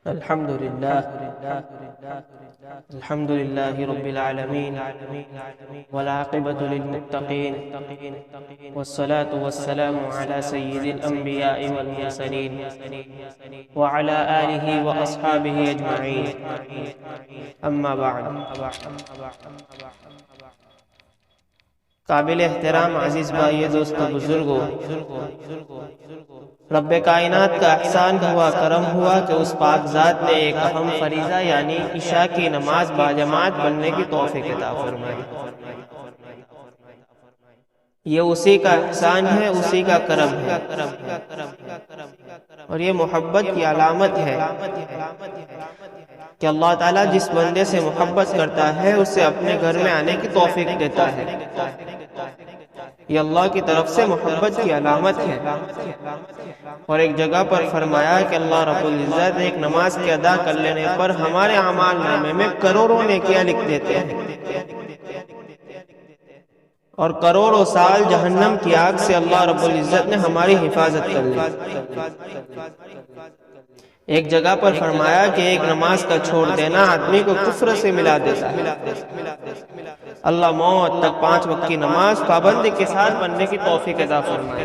الحمد لله رب العالمين والعاقبة للمتقين والصلاة والسلام على سيد الأنبياء والمرسلين وعلى آله وأصحابه أجمعين أما بعد. قابل احترام عزیز بھائی دوست بزرگوں، رب کائنات کا احسان ہوا، کرم ہوا کہ اس پاک ذات نے ایک اہم فریضہ یعنی عشاء کی نماز باجماعت پڑھنے کی توفیق عطا فرمائی. یہ اسی کا احسان ہے، اسی کا کرم ہے، اور یہ محبت کی علامت ہے کہ اللہ تعالیٰ جس بندے سے محبت کرتا ہے اسے اپنے گھر میں آنے کی توفیق دیتا ہے. یہ اللہ کی طرف سے محبت کی علامت ہے. اور ایک جگہ پر فرمایا کہ اللہ رب العزت ایک نماز کے ادا کر لینے پر ہمارے اعمال نامے میں کروڑوں نیکیاں لکھ دیتے ہیں، اور کروڑوں سال جہنم کی آگ سے اللہ رب العزت نے ہماری حفاظت کر لی. ایک جگہ پر فرمایا کہ ایک نماز کا چھوڑ دینا آدمی کو کفر سے ملا دیتا ہے. اللہ موت تک 5 وقت کی نماز پابندی کے ساتھ پڑھنے کی توفیق عطا فرمائے.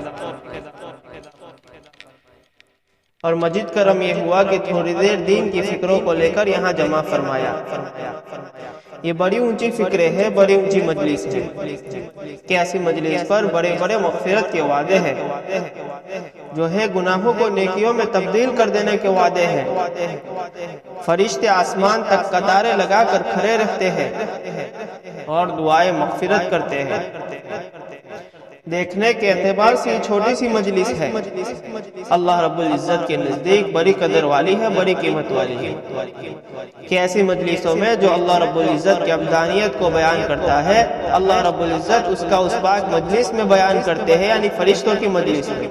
اور مزید کرم یہ ہوا کہ تھوڑی دیر دین کی فکروں کو لے کر یہاں جمع فرمایا. یہ بڑی اونچی فکریں ہے، بڑی اونچی مجلس ہے کہ ایسی مجلس پر بڑے بڑے مغفرت کے وعدے ہیں، جو ہے گناہوں کو نیکیوں میں تبدیل کر دینے کے وعدے ہیں. فرشتے آسمان تک قطاریں لگا کر کھڑے رہتے ہیں اور دعائیں مغفرت کرتے ہیں. دیکھنے کے اعتبار سے یہ چھوٹی سی مجلس ہے، اللہ رب العزت کے نزدیک بڑی قدر والی ہے، بڑی قیمت والی ہے. کہ ایسی مجلسوں میں جو اللہ رب العزت کی ابدانیت کو بیان کرتا ہے، اللہ رب العزت اس کا اس پاک مجلس میں بیان کرتے ہیں، یعنی فرشتوں کی مجلس میں.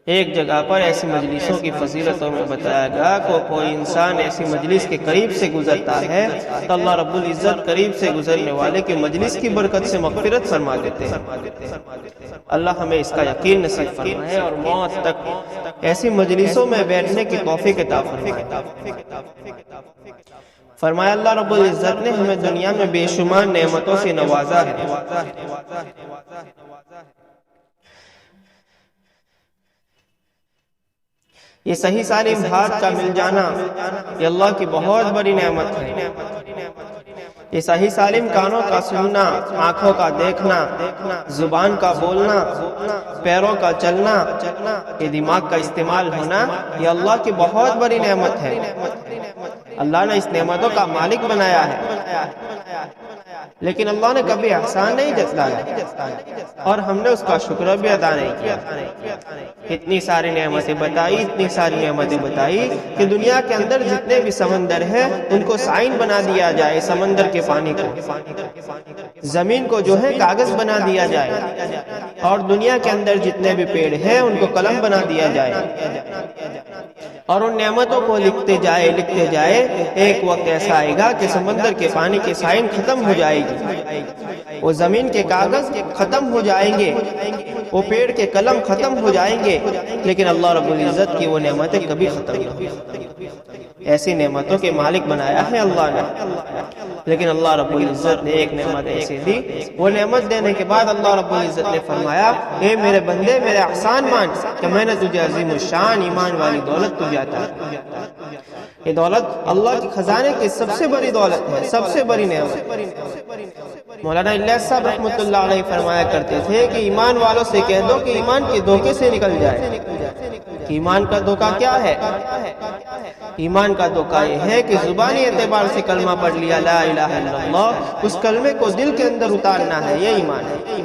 ایک جگہ پر ایسی مجلسوں کی فضیلتوں میں بتایا گیا کہ کوئی انسان ایسی مجلس کے قریب سے گزرتا ہے تو اللہ رب العزت قریب سے گزرنے والے کی مجلس کی برکت سے مغفرت فرما دیتے ہیں. اللہ ہمیں اس کا یقین نصیب فرمائے اور موت تک ایسی مجلسوں میں بیٹھنے کی توفیق عطا فرمائے. فرمایا اللہ رب العزت نے ہمیں دنیا میں بے شمار نعمتوں سے نوازا ہے. یہ صحیح سالم ہاتھ کا مل جانا یہ اللہ کی بہت بڑی نعمت ہے. یہ صحیح سالم کانوں کا سننا، آنکھوں کا دیکھنا، زبان کا بولنا، پیروں کا چلنا، یہ دماغ کا استعمال ہونا، یہ اللہ کی بہت بڑی نعمت ہے. اللہ نے اس نعمتوں کا مالک بنایا ہے، لیکن اللہ نے کبھی احسان نہیں جتلایا اور ہم نے اس کا شکر بھی ادا نہیں کیا. اتنی ساری نعمتیں بتائی کہ دنیا کے اندر جتنے بھی سمندر ہیں ان کو سائن بنا دیا جائے، سمندر کے پانی کو، زمین کو جو ہے کاغذ بنا دیا جائے، اور دنیا کے اندر جتنے بھی پیڑ ہیں ان کو قلم بنا دیا جائے، اور ان نعمتوں کو لکھتے جائے. ایک وقت ایسا آئے گا کہ سمندر کے پانی کے سائن ختم ہو جائے گی، وہ زمین کے کاغذ ختم ہو جائیں گے، وہ پیڑ کے قلم ختم ہو جائیں گے، لیکن اللہ رب العزت کی وہ نعمتیں کبھی ختم نہیں ہوئی. ایسی نعمتوں کے مالک بنایا ہے اللہ نے. لیکن اللہ رب العزت نے ایک نعمت ایسی دی، وہ نعمت دینے کے بعد اللہ رب العزت نے فرمایا اے میرے بندے میرے احسان مان کہ میں نے تجھے عظیم الشان ایمان والی دولت تجھے عطا کی. یہ دولت اللہ کے خزانے کی سب سے بڑی دولت ہے، سب سے بڑی نعمت. مولانا الیاس صاحب رحمۃ اللہ علیہ فرمایا کرتے تھے کہ ایمان والوں سے کہہ دو کہ ایمان کے دھوکے سے نکل جائے. ایمان کا دھوکہ کیا ہے؟ ایمان کا دھوکہ یہ ہے کہ زبانی اعتبار سے کلمہ پڑھ لیا لا الہ الا اللہ، اس کلمے کو دل کے اندر اتارنا ہے، یہ ایمان ہے.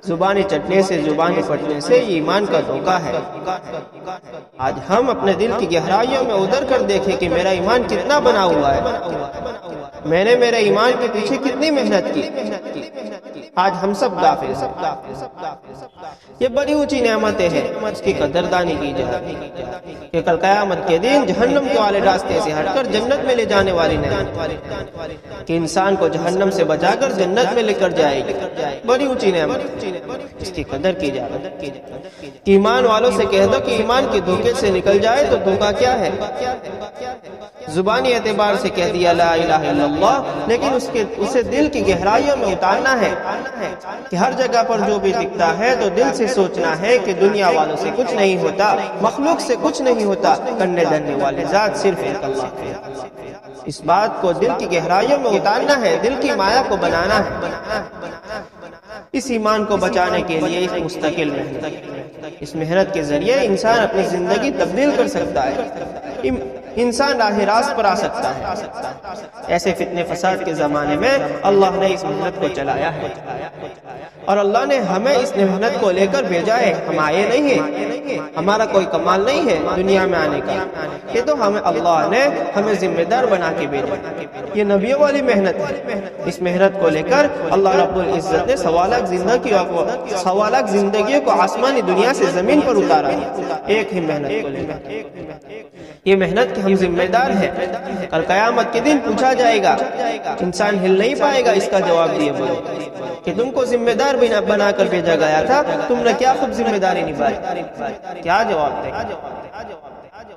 زبانی چٹنے سے، زبانی پڑھنے سے یہ ایمان کا دھوکہ ہے. آج ہم اپنے دل کی گہرائیوں میں ادھر کر دیکھیں کہ میرا ایمان کتنا بنا ہوا ہے، میں نے میرے ایمان کے پیچھے کتنی محنت کی. آج ہم سب غافل ہیں۔ یہ بڑی اونچی نعمتیں ہیں، اس کی قدردانی کی جائے کہ کل قیامت کے دن جہنم کے والے راستے سے ہٹ کر جنت میں لے جانے والی نعمت، کہ انسان کو جہنم سے بچا کر جنت میں لے کر جائے گی، بڑی اونچی نعمت، اس کی قدر کی جائے۔ ایمان والوں سے کہہ دو کہ ایمان کے دھوکے سے نکل جائے تو دھوکا کیا ہے؟ زبانی اعتبار سے کہہ دیا لا الہ الا اللہ، لیکن اسے دل کی گہرائیوں میں اتارنا ہے کہ ہر جگہ پر جو بھی دکھتا ہے تو دل سے سوچنا ہے کہ دنیا والوں سے کچھ نہیں ہوتا، مخلوق سے کچھ نہیں ہوتا، کرنے دھرنے والے ذات صرف ایک اللہ ہے۔ اس بات کو دل کی گہرائیوں میں اتارنا ہے، دل کی مایا کو بنانا ہے۔ اس ایمان کو بچانے کے لیے ایک مستقل محنت، اس محنت کے ذریعے انسان اپنی زندگی تبدیل کر سکتا ہے، انسان راہ راست پر آ سکتا ہے۔ ایسے فتنے فساد کے زمانے میں اللہ نے اس محنت کو چلایا ہے، اور اللہ نے ہمیں اس محنت کو لے کر بھیجا ہے، ہم آئے نہیں ہیں، ہمارا کوئی کمال نہیں ہے دنیا میں آنے کا، یہ تو اللہ نے ہمیں ذمہ دار بنا کے بھیجا۔ یہ نبیوں والی محنت ہے، اس محنت کو لے کر اللہ رب العزت نے سوالک زندگیوں کو آسمانی دنیا سے زمین پر اتارا، ایک ہی محنت کو لے کر۔ یہ محنت کے ہم ذمہ دار ہیں، کل قیامت کے دن پوچھا جائے گا، انسان ہل نہیں پائے گا اس کا جواب دیے بغیر کہ تم کو ذمہ دار بنا کر بھیجا گیا تھا، تم نے کیا خود ذمہ داری نبھائی، کیا جواب دے گا؟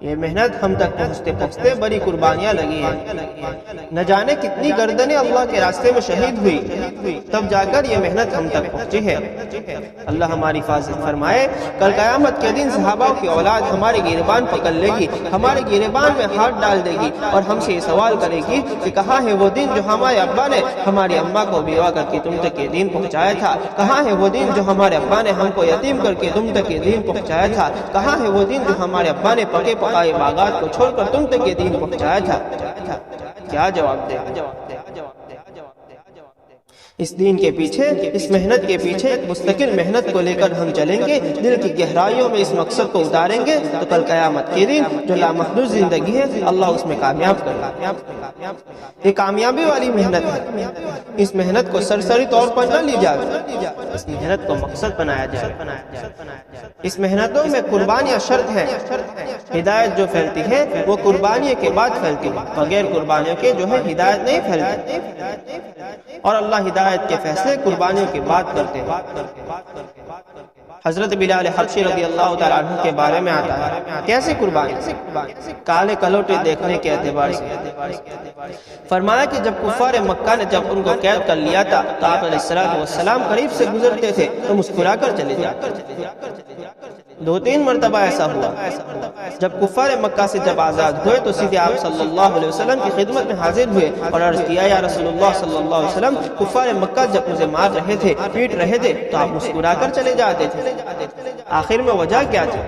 یہ محنت ہم تک پہنچتے بڑی قربانیاں لگی ہیں، نہ جانے کتنی گردنیں اللہ کے راستے میں شہید ہوئی، تب جا کر یہ محنت ہم تک پہنچی ہے۔ اللہ ہماری حفاظت فرمائے۔ کل قیامت کے دن صحابہ کی اولاد ہمارے گریبان پکڑ لے گی، ہمارے گریبان میں ہاتھ ڈال دے گی اور ہم سے یہ سوال کرے گی کہ کہاں ہے وہ دن جو ہمارے ابا نے ہماری اماں کو بیوہ کر کے تم تک یہ دین پہنچایا تھا، کہاں ہے وہ دن جو ہمارے ابا نے ہم کو یتیم کر کے تم تک یہ دین پہنچایا تھا، کہاں ہے وہ دن جو ہمارے ابا نے پکے پکائے باغات کو چھوڑ کر تم تک یہ دین پہنچایا تھا؟ کیا جواب دے گا؟ اس دین کے پیچھے، اس محنت کے پیچھے ایک مستقل محنت کو لے کر ہم چلیں گے، دل کی گہرائیوں میں اس مقصد کو اتاریں گے تو کل قیامت کے دن جو لامحدود زندگی ہے اللہ اس میں کامیاب کرے گا۔ یہ کامیابی والی محنت ہے، اس محنت کو سرسری طور پر نہ لی جائے، اس محنت کو مقصد بنایا جائے۔ اس محنتوں میں قربانیاں شرط ہیں، ہدایت جو پھیلتی ہے وہ قربانی کے بعد پھیلتی ہے، بغیر قربانیوں کے جو ہے ہدایت نہیں پھیلتی، اور اللہ ہدایت کے فیصلے قربانیوں کے بعد کرتے ہیں۔ حضرت بلال حبشی رضی اللہ تعالیٰ عنہ کے بارے میں آتا ہے، کیسے قربانی؟ کالے کلوٹے دیکھنے کے اعتبار سے فرمایا کہ جب کفار مکہ نے جب ان کو قید کر لیا تھا تو آپ علیہ السلام قریب سے گزرتے تھے تو مسکرا کر چلے جاتے۔ 2-3 مرتبہ ایسا ہوا، جب کفار مکہ سے جب آزاد ہوئے تو سیدھے آپ صلی اللہ علیہ وسلم کی خدمت میں حاضر ہوئے اور عرض کیا یا رسول اللہ صلی اللہ علیہ وسلم، کفار مکہ جب مجھے مار رہے تھے، پیٹ رہے تھے تو آپ مسکرا کر چلے جاتے تھے، آخر میں وجہ کیا تھی؟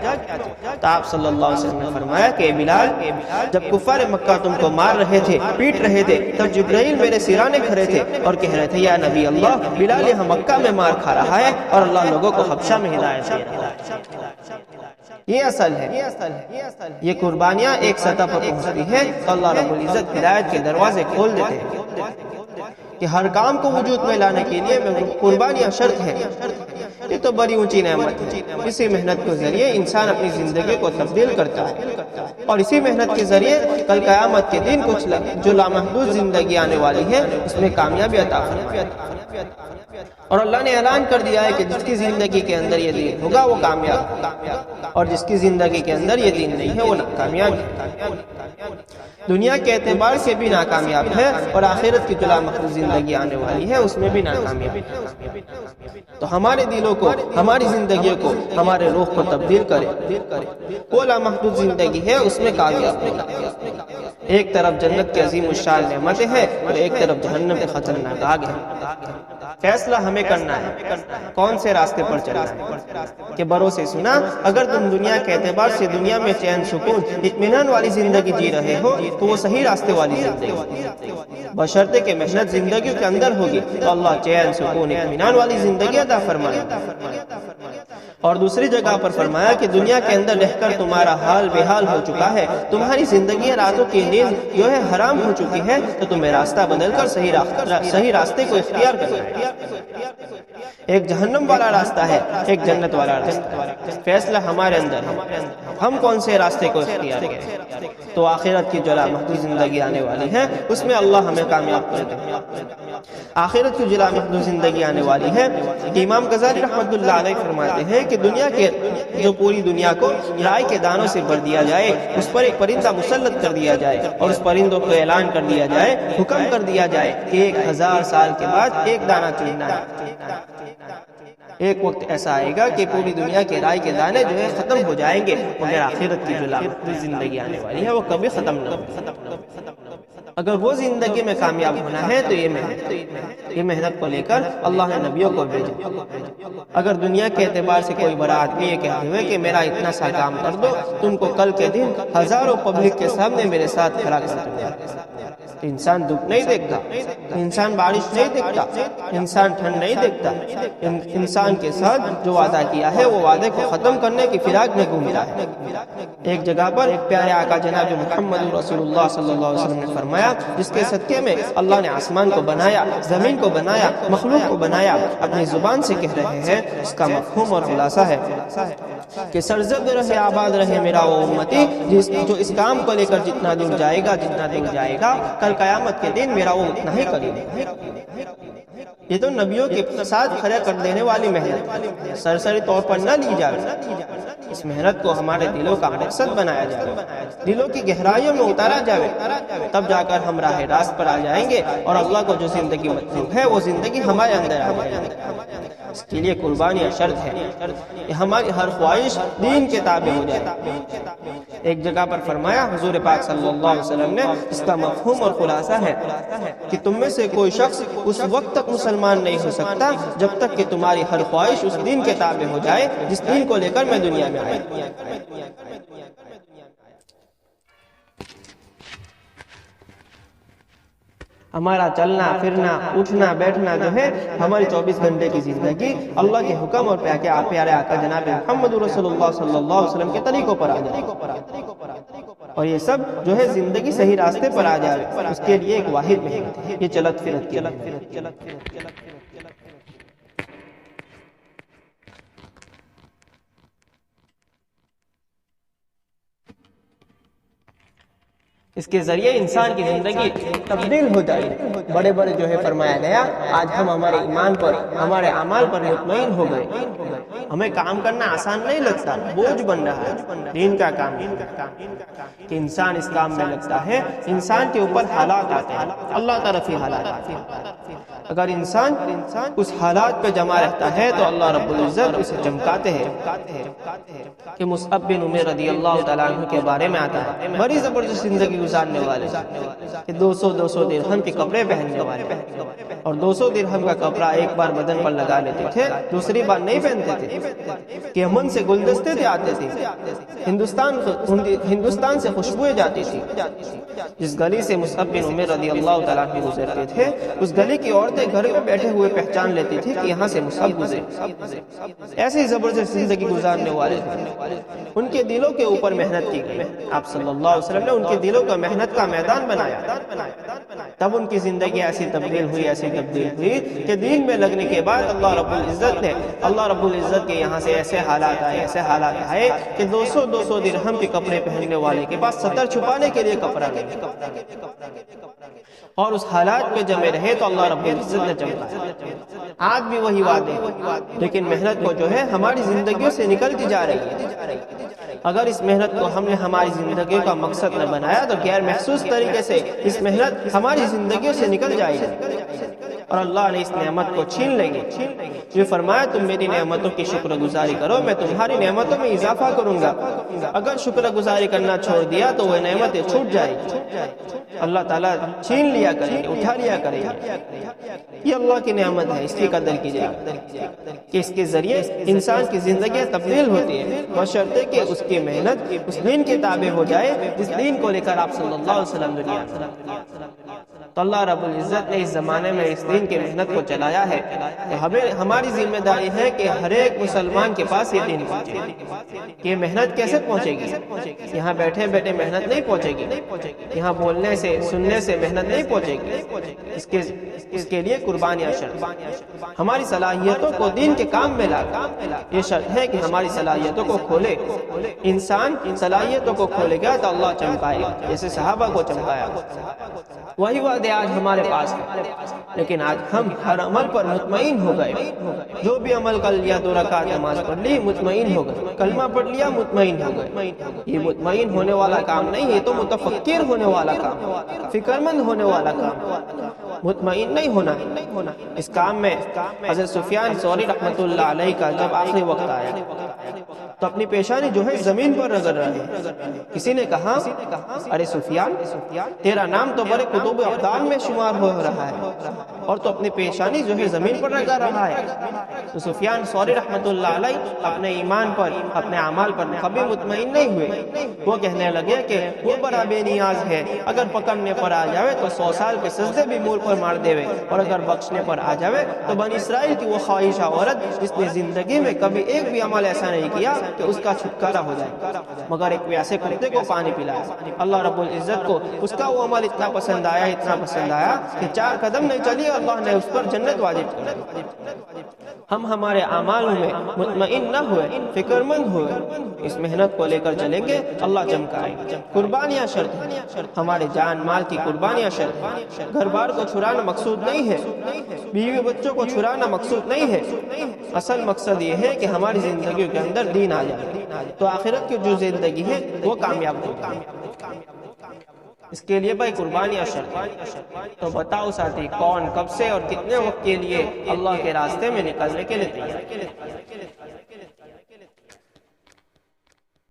تو آپ صلی اللہ علیہ وسلم نے فرمایا کہ بلال، جب کفار مکہ تم کو مار رہے تھے، پیٹ رہے تھے، تب جبرائیل میرے سرانے کھڑے تھے اور کہہ رہے تھے یا نبی اللہ، بلال یہاں مکہ میں مار کھا رہا ہے اور اللہ لوگوں کو حبشہ میں ہدایت دے رہا ہے۔ یہ اصل ہے، یہ قربانیاں ایک سطح پر پہنچتی ہیں تو اللہ رب العزت ہدایت کے دروازے کھول دیتے ہیں کہ ہر کام کو وجود میں لانے کے لیے قربانیاں شرط ہیں۔ یہ تو بڑی اونچی نعمت ہے، اسی محنت کے ذریعے انسان اپنی زندگی کو تبدیل کرتا ہے، اور اسی محنت کے ذریعے کل قیامت کے دن کچھ جو لامحدود زندگی آنے والی ہے اس میں کامیابی عطا فرمائے۔ اور اللہ نے اعلان کر دیا ہے کہ جس کی زندگی کے اندر یہ دین ہوگا وہ کامیاب، اور جس کی زندگی کے اندر یہ دین نہیں ہے وہ ناکامیاب ہے، دنیا کے اعتبار سے بھی ناکامیاب ہے، اور آخرت کی جو لامحدود زندگی آنے والی ہے اس میں بھی ناکامیاب ہے۔ تو ہمارے دلوں کو، ہماری زندگیوں کو، ہمارے روح کو تبدیل کرے، وہ لامحدود زندگی ہے اس میں کامیاب ہو۔ ایک طرف جنت کی عظیم الشان نعمتیں ہیں اور ایک طرف جہنم کے خطرناک آگ ہے۔ فیصلہ ہمیں کرنا ہے کون سے راستے پر چلنا ہے، کہ بھروسے سنا اگر تم دنیا کے اعتبار سے دنیا میں چین سکون اطمینان والی زندگی جی رہے ہو تو وہ صحیح راستے والی زندگی، بشرطے کہ محنت زندگی کے اندر ہوگی تو اللہ چین سکون اطمینان والی زندگی عطا فرمائے۔ اور دوسری جگہ پر فرمایا کہ دنیا کے اندر رہ کر تمہارا حال بے حال ہو چکا ہے، تمہاری زندگی راتوں کی نیند جو ہے حرام ہو چکی ہے، تو تمہیں راستہ بدل کر صحیح راستے کو اختیار کرنا ہے۔ ایک جہنم والا راستہ ہے، ایک جنت والا راستہ ہے۔ فیصلہ ہمارے اندر ہے، ہم کون سے راستے کو اختیار کریں۔ تو آخرت کی جو لامحدود زندگی آنے والی ہے اس میں اللہ ہمیں کامیاب کر دے۔ آخرت کی جو لامحدود زندگی آنے والی ہے، امام غزالی رحمۃ اللہ علیہ فرماتے ہیں کہ دنیا کے جو پوری دنیا کو رائے کے دانوں سے بھر دیا جائے، اس پر ایک پرندہ مسلط کر دیا جائے اور اس پرندوں کو اعلان کر دیا جائے، حکم کر دیا جائے کہ 1000 سال کے بعد ایک دانہ چننا ہے۔ ایک وقت ایسا آئے گا کہ پوری دنیا کے رائے کے دانے جو ہے ختم ہو جائیں گے، مگر آخرت کی جو لامحدود زندگی آنے والی ہے وہ کبھی ختم نہ ہوگی۔ اگر وہ زندگی میں کامیاب ہونا ہے تو یہ محنت کو لے کر اللہ نے نبیوں کو بھیجا۔ اگر دنیا کے اعتبار سے کوئی بڑا آدمی یہ کہتے ہوئے کہ میرا اتنا سا کام کر دو، تم کو کل کے دن ہزاروں پبلک کے سامنے میرے ساتھ کھڑا کر دوں گا، تو انسان دکھ نہیں دیکھتا، انسان بارش نہیں دیکھتا، انسان ٹھنڈ نہیں دیکھتا، انسان کے ساتھ جو وعدہ کیا ہے وہ وعدے کو ختم کرنے کی فراق میں گھومتا ہے۔ ایک جگہ پر پیارے آقا جناب محمد رسول اللہ صلی اللہ علیہ وسلم نے فرمایا، جس کے صدقے میں اللہ نے آسمان کو بنایا، زمین کو بنایا، مخلوق کو بنایا، اپنی زبان سے کہہ رہے ہیں، اس کا مفہوم اور خلاصہ ہے کہ سرزد رہے آباد رہے میرا وہ امتی، جو اس کام کو لے کر جتنا دور جائے گا، کل قیامت کے دن میرا وہ اتنا ہی قریب ہے۔ یہ تو نبیوں کے ساتھ کھڑا کر دینے والی محنت سرسری طور پر نہ لی جائے، اس محنت کو ہمارے دلوں کا مقصد بنایا جائے، دلوں کی گہرائیوں میں اتارا جائے، تب جا کر ہم راہ راست پر آ جائیں گے اور اللہ کو جو زندگی مطلوب ہے وہ زندگی ہمارے اندر آ جائے گی۔ اس کے لیے قربانی شرط ہے کہ ہماری ہر خواہش دین کے تابع ہو جائے۔ ایک جگہ پر فرمایا حضور پاک صلی اللہ علیہ وسلم نے، اس کا مفہوم اور خلاصہ ہے کہ تم میں سے کوئی شخص اس وقت تک مسلمان نہیں ہو سکتا جب تک کہ تمہاری ہر خواہش اس دین کے تابع ہو جائے جس دین کو لے کر میں دنیا میں آیا۔ ہمارا چلنا پھرنا اٹھنا بیٹھنا جو ہے، ہماری 24 گھنٹے کی زندگی اللہ کے حکم اور پیارے آقا جناب محمد رسول اللہ صلی اللہ علیہ وسلم کے طریقوں پر آ جائے، اور یہ سب جو ہے زندگی صحیح راستے پر آ جائے، اس کے لیے ایک واحد محنت ہے، یہ چلت پھرت کی اس کے ذریعے انسان کی زندگی تبدیل ہو جائے۔ بڑے بڑے جو ہے فرمایا گیا، آج ہم ہمارے ایمان پر، ہمارے اعمال پر مطمئن ہو گئے، ہمیں کام کرنا آسان نہیں لگتا، بوجھ بن رہا ہے دین کا کام کہ انسان اس کام میں لگتا ہے، انسان کے اوپر حالات آتے ہیں، اللہ طرف ہی حالات آتے ہیں۔ اگر انسان اس حالات پہ جمع رہتا ہے تو اللہ رب العزت اسے چمکاتے ہیں کہ مصعب بن عمیر رضی اللہ تعالیٰ عنہ کے بارے میں آتا ہے، بڑی زبردست زندگی گزارنے والے کہ 200 درہم کے کپڑے پہننے والے، اور 200 درہم کا کپڑا ایک بار بدن پر لگا لیتے تھے، دوسری بار نہیں پہنتے تھے، کہ یمن سے گلدستے تھے آتے تھے، ہندوستان سے خوشبوئیں جاتی تھی۔ جس گلی سے مصعب بن عمیر رضی اللہ تعالیٰ عنہ گزرتے تھے، اس گلی کی عورتیں گھر میں بیٹھے ہوئے پہچان لیتی تھی کہ یہاں سے مصعب گزرے۔ ایسے ہی زبردست زندگی گزارنے والے ان کے دلوں کے اوپر محنت کی گئی، آپ صلی اللہ علیہ وسلم نے ان کے دلوں کا محنت کا میدان بنایا، تب ان کی زندگی ایسی تبدیل ہوئی کہ دین میں لگنے کے بعد اللہ رب العزت کے یہاں سے ایسے حالات آئے کہ 200 درہم کے کپڑے پہننے والے کے پاس سطر چھپانے کے لیے کپڑا نہیں، اور اس حالات پہ جمے رہے تو اللہ رب العزت نے چمکایا۔ آج بھی وہی وعدے، لیکن محنت کو جو ہے ہماری زندگیوں سے نکلتی جا رہی ہے۔ اگر اس محنت کو ہم نے ہماری زندگیوں کا مقصد نہ بنایا تو غیر محسوس طریقے سے اس محنت ہماری زندگیوں سے نکل جائے گی اور اللہ نے اس نعمت کو چھین لیں گے۔ جو فرمایا تم میری نعمتوں کی شکر گزاری کرو، میں تمہاری نعمتوں میں اضافہ کروں گا۔ اگر شکر گزاری کرنا چھوڑ دیا تو وہ نعمتیں چھوٹ جائے گی، اللہ تعالیٰ چھین لیا کریں گے، اٹھا لیا کریں گے۔ یہ اللہ کی نعمت ہے، اس کی قدر کیجیے کہ اس کے ذریعے انسان کی زندگیاں تبدیل ہوتی ہیں، بشرطے کہ اس کی محنت اس دین کے تابع ہو جائے جس دین کو لے کر آپ صلی اللہ علیہ وسلم دنیا میں تو اللہ رب العزت نے اس زمانے میں اس دین کی محنت کو چلایا ہے، تو ہماری ذمہ داری ہے کہ ہر ایک مسلمان کے پاس یہ دین پہنچے۔ یہ محنت کیسے پہنچے گی؟ یہاں بیٹھے بیٹھے محنت نہیں پہنچے گی، یہاں بولنے سے سننے سے محنت نہیں پہنچے گی، اس کے لیے قربانیاں شرط۔ ہماری صلاحیتوں کو دین کے کام میں لا، یہ شرط ہے کہ ہماری صلاحیتوں کو کھولے۔ انسان صلاحیتوں کو کھولے گا تو اللہ چمکائے گا، جیسے صحابہ کو چمکایا۔ وہی وعدے آج ہمارے پاس ہیں، لیکن آج ہم ہر عمل پر مطمئن ہو گئے۔ جو بھی عمل کر لیا، 2 رکعت نماز پڑھ لی، مطمئن ہو گئے، کلمہ پڑھ لیا، مطمئن ہو گئے۔ یہ مطمئن ہونے والا کام نہیں، یہ تو متفکر ہونے والا کام، فکر مند ہونے والا کام، مطمئن نہیں ہونا۔ اس کام میں حضرت سفیان ثوری رحمۃ اللہ علیہ کا جب آخری وقت آیا تو اپنی پیشانی جو ہے زمین پر رگڑ رہے۔ کسی نے کہا، ارے سفیان، تیرا نام تو بڑے کتب ابدال میں شمار ہو رہا ہے اور تو اپنی پیشانی جو ہے زمین پر رگڑ رہا ہے۔ تو سفیان ثوری رحمۃ اللہ علیہ اپنے ایمان پر، اپنے اعمال پر کبھی مطمئن نہیں ہوئے۔ وہ کہنے لگے کہ وہ بڑا بے نیاز ہے، اگر پکڑنے پر آ جاوے تو 100 سال کے سجدے بھی منہ پر مار دے، اور اگر بخشنے پر آ جاوے تو بنی اسرائیل کی وہ خواہشہ عورت جس نے زندگی میں کبھی ایک بھی عمل ایسا نہیں کیا کہ اس کا چھٹکارا ہو جائے، مگر ایک پیاسے کتے کو پانی پلایا۔ اللہ رب العزت کو اس کا وہ عمل اتنا پسند آیا، اتنا پسند آیا کہ 4 قدم نہیں چلی، اللہ نے اس پر جنت واجب کر دی۔ ہم ہمارے اعمال میں مطمئن نہ ہوئے، فکر مند ہوئے، اس محنت کو لے کر چلیں گے، اللہ چمکائے گا۔ قربانیاں شرط ہیں، ہمارے جان مال کی قربانیاں شرط ہیں۔ گھر بار کو چھڑانا مقصود نہیں ہے، بیوی بچوں کو چھڑانا مقصود نہیں ہے، اصل مقصد یہ ہے کہ ہماری زندگیوں کے اندر دین آ جائے تو آخرت کی جو زندگی ہے وہ کامیاب ہوگی۔ اس کے لیے بھائی قربانیاں شرط ہے۔ تو بتاؤ ساتھی، کون کب سے اور کتنے وقت کے لیے اللہ کے راستے میں نکلنے کے لیے تیار ہے؟